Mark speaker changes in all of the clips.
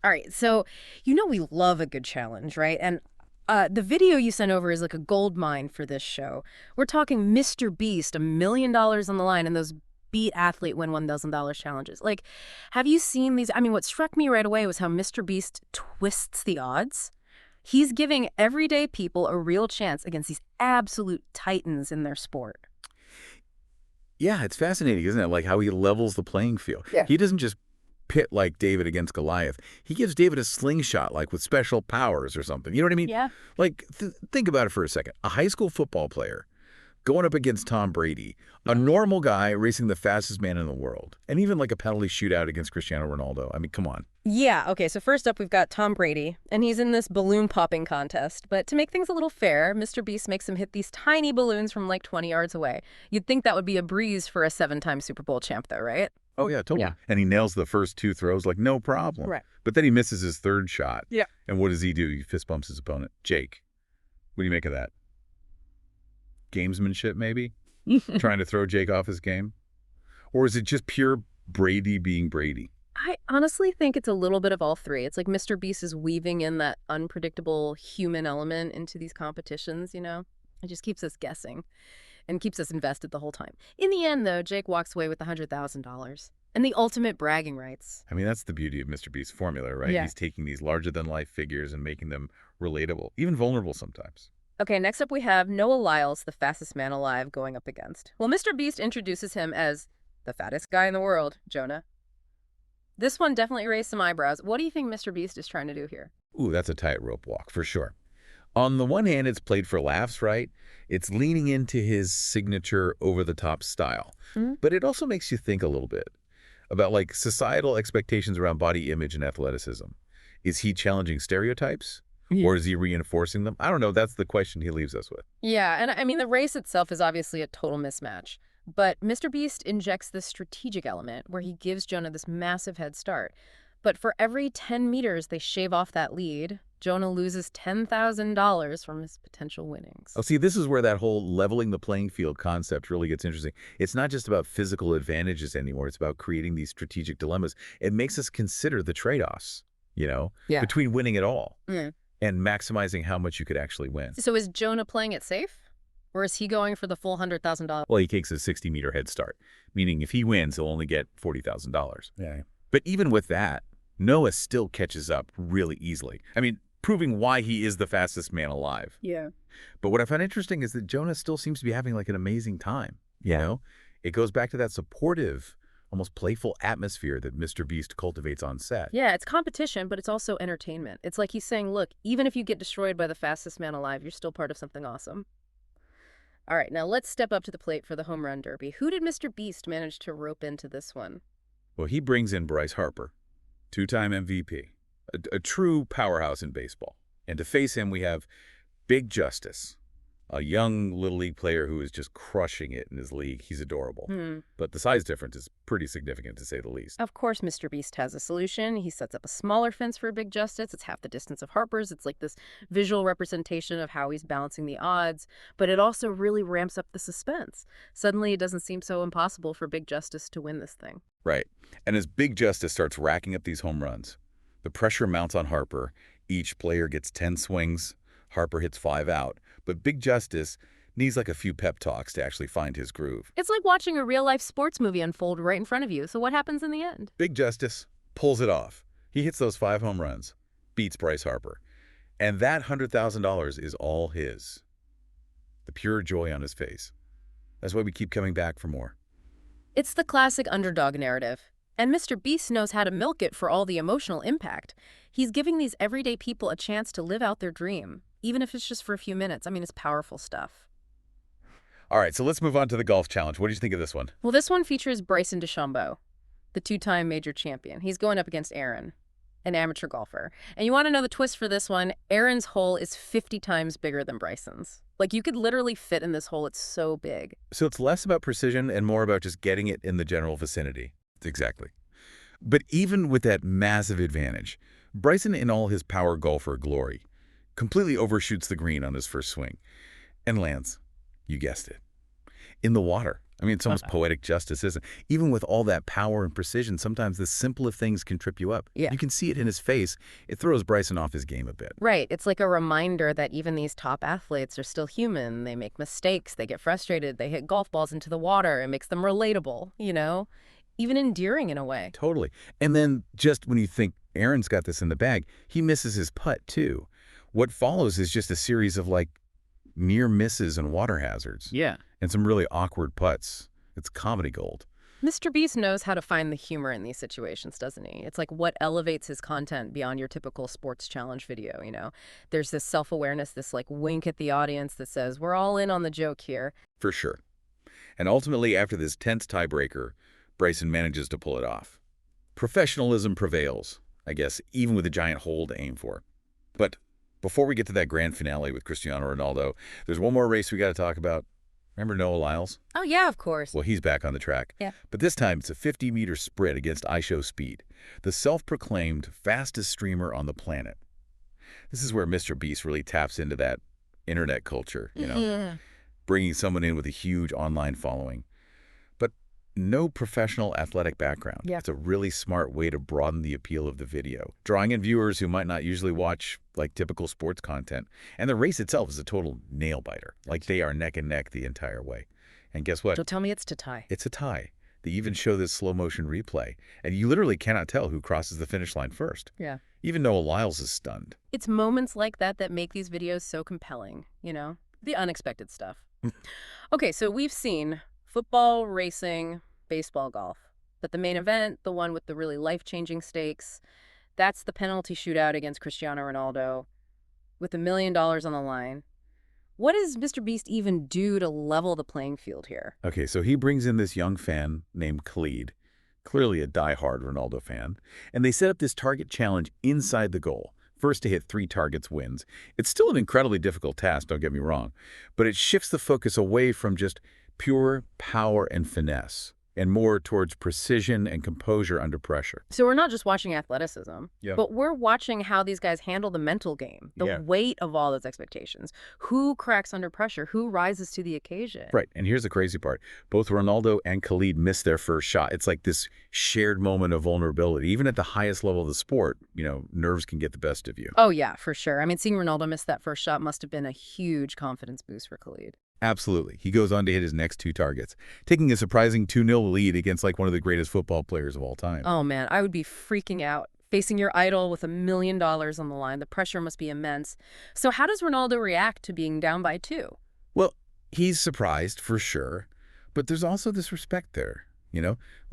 Speaker 1: All right, so we love a good challenge, right? And the video you sent over is like a gold mine for this show. We're talking MrBeast, $1 million on the line, and those beat athlete win $1,000 challenges. Like, have you seen these? I mean, what struck me right away was how MrBeast twists the odds. He's giving everyday people a real chance against these absolute titans in their sport.
Speaker 2: Yeah, it's fascinating, isn't it? Like how he levels the playing field.
Speaker 1: Yeah.
Speaker 2: He doesn't just pit like David against Goliath. He gives David a slingshot, like with special powers or something. You know what I mean?
Speaker 1: Yeah.
Speaker 2: Like, think about it for a second. A high school football player going up against Tom Brady, a normal guy racing the fastest man in the world, and even like a penalty shootout against Cristiano Ronaldo. I mean, come on.
Speaker 1: Yeah, okay, so first up we've got Tom Brady, and he's in this balloon popping contest. But to make things a little fair, MrBeast makes him hit these tiny balloons from like 20 yards away. You'd think that would be a breeze for a 7-time Super Bowl champ, though, right?
Speaker 2: Oh, yeah, totally.
Speaker 1: Yeah.
Speaker 2: And he nails the first 2 throws like no problem.
Speaker 1: Right.
Speaker 2: But then he misses his 3rd shot.
Speaker 1: Yeah.
Speaker 2: And what does he do? He fist bumps his opponent. Jake, what do you make of that? Gamesmanship, maybe? Trying to throw Jake off his game? Or is it just pure Brady being Brady?
Speaker 1: I honestly think it's a little bit of all three. It's like MrBeast is weaving in that unpredictable human element into these competitions, you know? It just keeps us guessing and keeps us invested the whole time. In the end, though, Jake walks away with $100,000 and the ultimate bragging rights.
Speaker 2: I mean, that's the beauty of MrBeast's formula, right?
Speaker 1: Yeah.
Speaker 2: He's taking these larger-than-life figures and making them relatable, even vulnerable sometimes.
Speaker 1: Okay, next up we have Noah Lyles, the fastest man alive, going up against. Well, MrBeast introduces him as the fattest guy in the world, Jonah. This one definitely raised some eyebrows. What do you think MrBeast is trying to do here?
Speaker 2: Ooh, that's a tightrope walk, for sure. On the one hand, it's played for laughs, right? It's leaning into his signature over-the-top style. But it also makes you think a little bit about, like, societal expectations around body image and athleticism. Is he challenging stereotypes?
Speaker 1: Yeah.
Speaker 2: Or is he reinforcing them? I don't know. That's the question he leaves us with.
Speaker 1: Yeah, and I mean, the race itself is obviously a total mismatch. But MrBeast injects this strategic element where he gives Jonah this massive head start. But for every 10 meters they shave off that lead, Jonah loses $10,000 from his potential winnings.
Speaker 2: Oh, see, this is where that whole leveling the playing field concept really gets interesting. It's not just about physical advantages anymore. It's about creating these strategic dilemmas. It makes us consider the trade-offs, between winning it all and maximizing how much you could actually win.
Speaker 1: So is Jonah playing it safe? Or is he going for the full $100,000?
Speaker 2: Well, he takes a 60-meter head start, meaning if he wins, he'll only get $40,000.
Speaker 3: Yeah.
Speaker 2: But even with that, Noah still catches up really easily. I mean, proving why he is the fastest man alive.
Speaker 1: Yeah.
Speaker 2: But what I find interesting is that Jonah still seems to be having like an amazing time. You know? It goes back to that supportive, almost playful atmosphere that MrBeast cultivates on set.
Speaker 1: Yeah, it's competition, but it's also entertainment. It's like he's saying, look, even if you get destroyed by the fastest man alive, you're still part of something awesome. All right, now let's step up to the plate for the home run derby. Who did MrBeast manage to rope into this one?
Speaker 2: Well, he brings in Bryce Harper, 2-time MVP, a true powerhouse in baseball. And to face him, we have Big Justice, a young Little League player who is just crushing it in his league. He's adorable. But the size difference is pretty significant, to say the least.
Speaker 1: Of course, MrBeast has a solution. He sets up a smaller fence for Big Justice. It's half the distance of Harper's. It's like this visual representation of how he's balancing the odds. But it also really ramps up the suspense. Suddenly, it doesn't seem so impossible for Big Justice to win this thing.
Speaker 2: Right. And as Big Justice starts racking up these home runs, the pressure mounts on Harper. Each player gets 10 swings. Harper hits 5 out. But Big Justice needs like a few pep talks to actually find his groove.
Speaker 1: It's like watching a real-life sports movie unfold right in front of you. So what happens in the end?
Speaker 2: Big Justice pulls it off. He hits those 5 home runs, beats Bryce Harper. And that $100,000 is all his. The pure joy on his face. That's why we keep coming back for more.
Speaker 1: It's the classic underdog narrative. And MrBeast knows how to milk it for all the emotional impact. He's giving these everyday people a chance to live out their dream, even if it's just for a few minutes. I mean, it's powerful stuff.
Speaker 2: All right, so let's move on to the golf challenge. What do you think of this one?
Speaker 1: Well, this one features Bryson DeChambeau, the 2-time major champion. He's going up against Aaron, an amateur golfer. And you want to know the twist for this one? Aaron's hole is 50 times bigger than Bryson's. Like, you could literally fit in this hole. It's so big.
Speaker 2: So it's less about precision and more about just getting it in the general vicinity. Exactly. But even with that massive advantage, Bryson, in all his power golfer glory, completely overshoots the green on his first swing and lands, you guessed it, in the water I mean, it's almost poetic justice, isn't it? Even with all that power and precision, sometimes the simple of things can trip you up.
Speaker 1: Yeah.
Speaker 2: You can see it in his face. It throws Bryson off his game a bit.
Speaker 1: Right. It's like a reminder that even these top athletes are still human. They make mistakes. They get frustrated. They hit golf balls into the water. It makes them relatable, even endearing in a way.
Speaker 2: Totally. And then just when you think Aaron's got this in the bag, he misses his putt, too. What follows is just a series of, near misses and water hazards.
Speaker 3: Yeah.
Speaker 2: And some really awkward putts. It's comedy gold.
Speaker 1: MrBeast knows how to find the humor in these situations, doesn't he? It's like what elevates his content beyond your typical sports challenge video. There's this self-awareness, this wink at the audience that says, we're all in on the joke here.
Speaker 2: For sure. And ultimately, after this tense tiebreaker, Bryson manages to pull it off. Professionalism prevails, I guess, even with a giant hole to aim for. But before we get to that grand finale with Cristiano Ronaldo, there's one more race we got to talk about. Remember Noah Lyles?
Speaker 1: Oh, yeah, of course.
Speaker 2: Well, he's back on the track.
Speaker 1: Yeah.
Speaker 2: But this time, it's a 50-meter sprint against iShow Speed, the self-proclaimed fastest streamer on the planet. This is where MrBeast really taps into that internet culture,
Speaker 1: Yeah.
Speaker 2: bringing someone in with a huge online following. But no professional athletic background.
Speaker 1: Yeah.
Speaker 2: It's a really smart way to broaden the appeal of the video, drawing in viewers who might not usually watch typical sports content. And the race itself is a total nail-biter. They are neck and neck the entire way. And guess what?
Speaker 1: Don't tell me it's to tie.
Speaker 2: It's a tie. They even show this slow-motion replay, and you literally cannot tell who crosses the finish line first.
Speaker 1: Yeah.
Speaker 2: Even Noah Lyles is stunned.
Speaker 1: It's moments like that that make these videos so compelling, the unexpected stuff. Okay, so we've seen football, racing, baseball, golf. But the main event, the one with the really life-changing stakes, that's the penalty shootout against Cristiano Ronaldo with $1 million on the line. What does MrBeast even do to level the playing field here?
Speaker 2: Okay, so he brings in this young fan named Khalid, clearly a die-hard Ronaldo fan, and they set up this target challenge inside the goal. First to hit 3 targets wins. It's still an incredibly difficult task, don't get me wrong, but it shifts the focus away from just pure power and finesse and more towards precision and composure under pressure.
Speaker 1: So we're not just watching athleticism,
Speaker 2: Yeah.
Speaker 1: but we're watching how these guys handle the mental game, the
Speaker 2: Yeah.
Speaker 1: weight of all those expectations. Who cracks under pressure? Who rises to the occasion?
Speaker 2: Right, and here's the crazy part. Both Ronaldo and Khalid missed their first shot. It's like this shared moment of vulnerability. Even at the highest level of the sport, nerves can get the best of you.
Speaker 1: Oh, yeah, for sure. I mean, seeing Ronaldo miss that first shot must have been a huge confidence boost for Khalid.
Speaker 2: Absolutely. He goes on to hit his next 2 targets, taking a surprising 2-0 lead against one of the greatest football players of all time.
Speaker 1: Oh, man, I would be freaking out. Facing your idol with $1 million on the line, the pressure must be immense. So how does Ronaldo react to being down by 2?
Speaker 2: Well, he's surprised for sure, but there's also this respect there,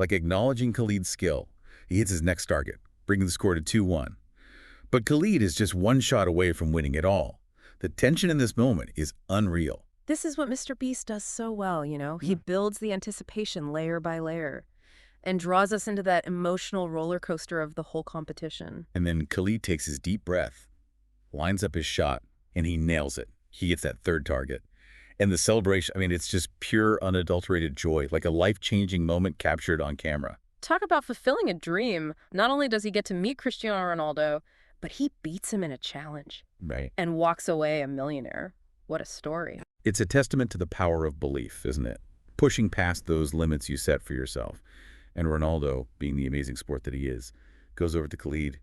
Speaker 2: acknowledging Khalid's skill. He hits his next target, bringing the score to 2-1. But Khalid is just 1 shot away from winning it all. The tension in this moment is unreal.
Speaker 1: This is what MrBeast does so well, He builds the anticipation layer by layer and draws us into that emotional roller coaster of the whole competition.
Speaker 2: And then Khalid takes his deep breath, lines up his shot, and he nails it. He gets that 3rd target. And the celebration, it's just pure, unadulterated joy, like a life-changing moment captured on camera.
Speaker 1: Talk about fulfilling a dream. Not only does he get to meet Cristiano Ronaldo, but he beats him in a challenge.
Speaker 2: Right.
Speaker 1: And walks away a millionaire. What a story.
Speaker 2: It's a testament to the power of belief, isn't it? Pushing past those limits you set for yourself. And Ronaldo, being the amazing sport that he is, goes over to Khalid,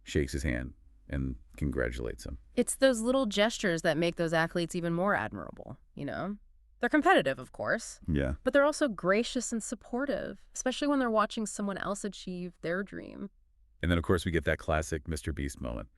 Speaker 2: shakes his hand, and congratulates him.
Speaker 1: It's those little gestures that make those athletes even more admirable, They're competitive, of course.
Speaker 2: Yeah.
Speaker 1: But they're also gracious and supportive, especially when they're watching someone else achieve their dream.
Speaker 2: And then, of course, we get that classic MrBeast moment.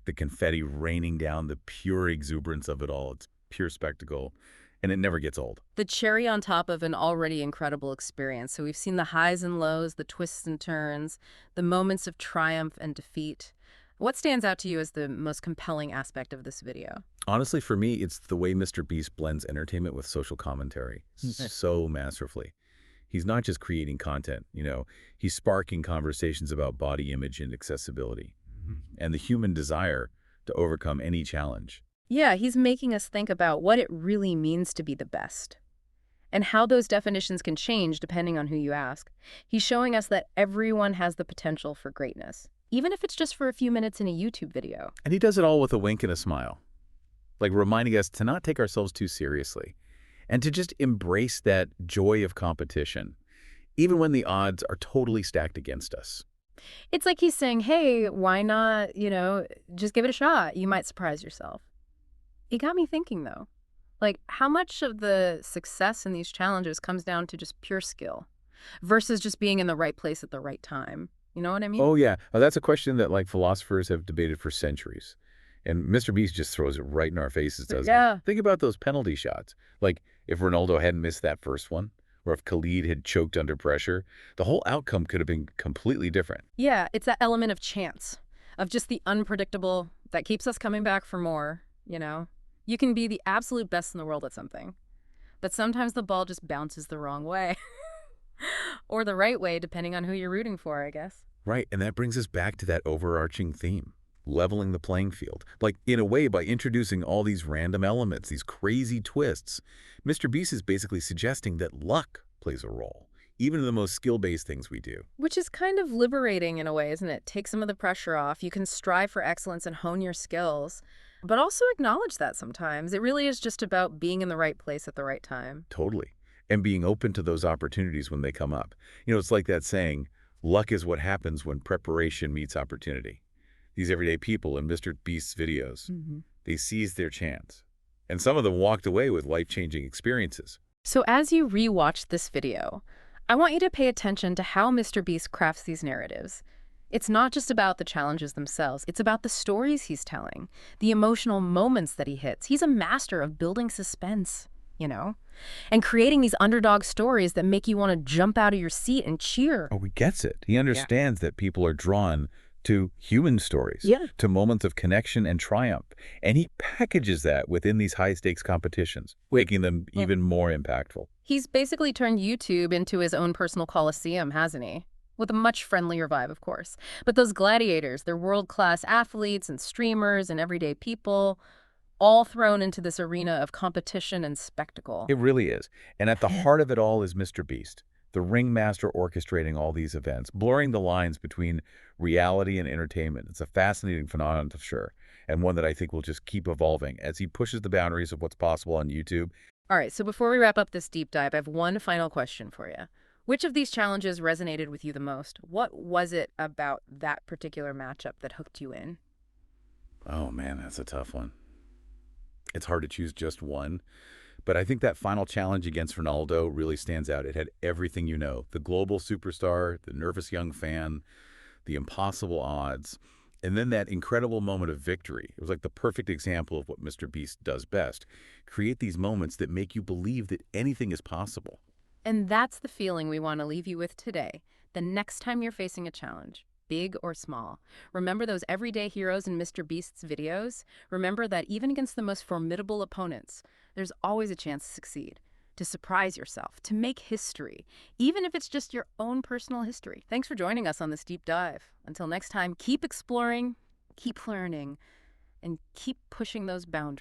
Speaker 2: The confetti raining down, the pure exuberance of it all. It's pure spectacle, and it never gets old.
Speaker 1: The cherry on top of an already incredible experience. So we've seen the highs and lows, the twists and turns, the moments of triumph and defeat. What stands out to you as the most compelling aspect of this video?
Speaker 2: Honestly, for me, it's the way MrBeast blends entertainment with social commentary so masterfully. He's not just creating content, he's sparking conversations about body image and accessibility and the human desire to overcome any challenge.
Speaker 1: Yeah, he's making us think about what it really means to be the best and how those definitions can change depending on who you ask. He's showing us that everyone has the potential for greatness, even if it's just for a few minutes in a YouTube video.
Speaker 2: And he does it all with a wink and a smile, reminding us to not take ourselves too seriously and to just embrace that joy of competition, even when the odds are totally stacked against us.
Speaker 1: It's like he's saying, hey, why not, just give it a shot. You might surprise yourself. It got me thinking, though, like how much of the success in these challenges comes down to just pure skill versus just being in the right place at the right time. You know what I mean?
Speaker 2: Oh, yeah. That's a question that, like, philosophers have debated for centuries. And MrBeast just throws it right in our faces, doesn't he?
Speaker 1: Yeah.
Speaker 2: Think about those penalty shots. Like, if Ronaldo hadn't missed that first one, or if Khalid had choked under pressure, the whole outcome could have been completely different.
Speaker 1: Yeah, it's that element of chance, of just the unpredictable that keeps us coming back for more. You can be the absolute best in the world at something, but sometimes the ball just bounces the wrong way. Or the right way, depending on who you're rooting for, I guess.
Speaker 2: Right, and that brings us back to that overarching theme, leveling the playing field. Like, in a way, by introducing all these random elements, these crazy twists, MrBeast is basically suggesting that luck plays a role, even in the most skill-based things we do.
Speaker 1: Which is kind of liberating in a way, isn't it? Take some of the pressure off. You can strive for excellence and hone your skills, but also acknowledge that sometimes. It really is just about being in the right place at the right time.
Speaker 2: Totally. And being open to those opportunities when they come up. It's like that saying, luck is what happens when preparation meets opportunity. These everyday people in MrBeast's videos, they seized their chance. And some of them walked away with life-changing experiences.
Speaker 1: So as you rewatch this video, I want you to pay attention to how MrBeast crafts these narratives. It's not just about the challenges themselves. It's about the stories he's telling, the emotional moments that he hits. He's a master of building suspense, and creating these underdog stories that make you want to jump out of your seat and cheer.
Speaker 2: Oh, he gets it. He understands that people are drawn to human stories,
Speaker 1: Yeah.
Speaker 2: to moments of connection and triumph. And he packages that within these high-stakes competitions, making them even more impactful.
Speaker 1: He's basically turned YouTube into his own personal coliseum, hasn't he? With a much friendlier vibe, of course. But those gladiators, they're world-class athletes and streamers and everyday people, all thrown into this arena of competition and spectacle.
Speaker 2: It really is. And at the heart of it all is MrBeast, the ringmaster orchestrating all these events, blurring the lines between reality and entertainment. It's a fascinating phenomenon for sure, and one that I think will just keep evolving as he pushes the boundaries of what's possible on YouTube.
Speaker 1: All right, so before we wrap up this deep dive, I have one final question for you. Which of these challenges resonated with you the most? What was it about that particular matchup that hooked you in?
Speaker 2: Oh man, that's a tough one. It's hard to choose just one, but I think that final challenge against Ronaldo really stands out. It had everything you know, the global superstar, the nervous young fan, the impossible odds, and then that incredible moment of victory. It was like the perfect example of what MrBeast does best. Create these moments that make you believe that anything is possible.
Speaker 1: And that's the feeling we want to leave you with today. The next time you're facing a challenge, big or small, remember those everyday heroes in MrBeast's videos? Remember that even against the most formidable opponents, there's always a chance to succeed, to surprise yourself, to make history, even if it's just your own personal history. Thanks for joining us on this deep dive. Until next time, keep exploring, keep learning, and keep pushing those boundaries.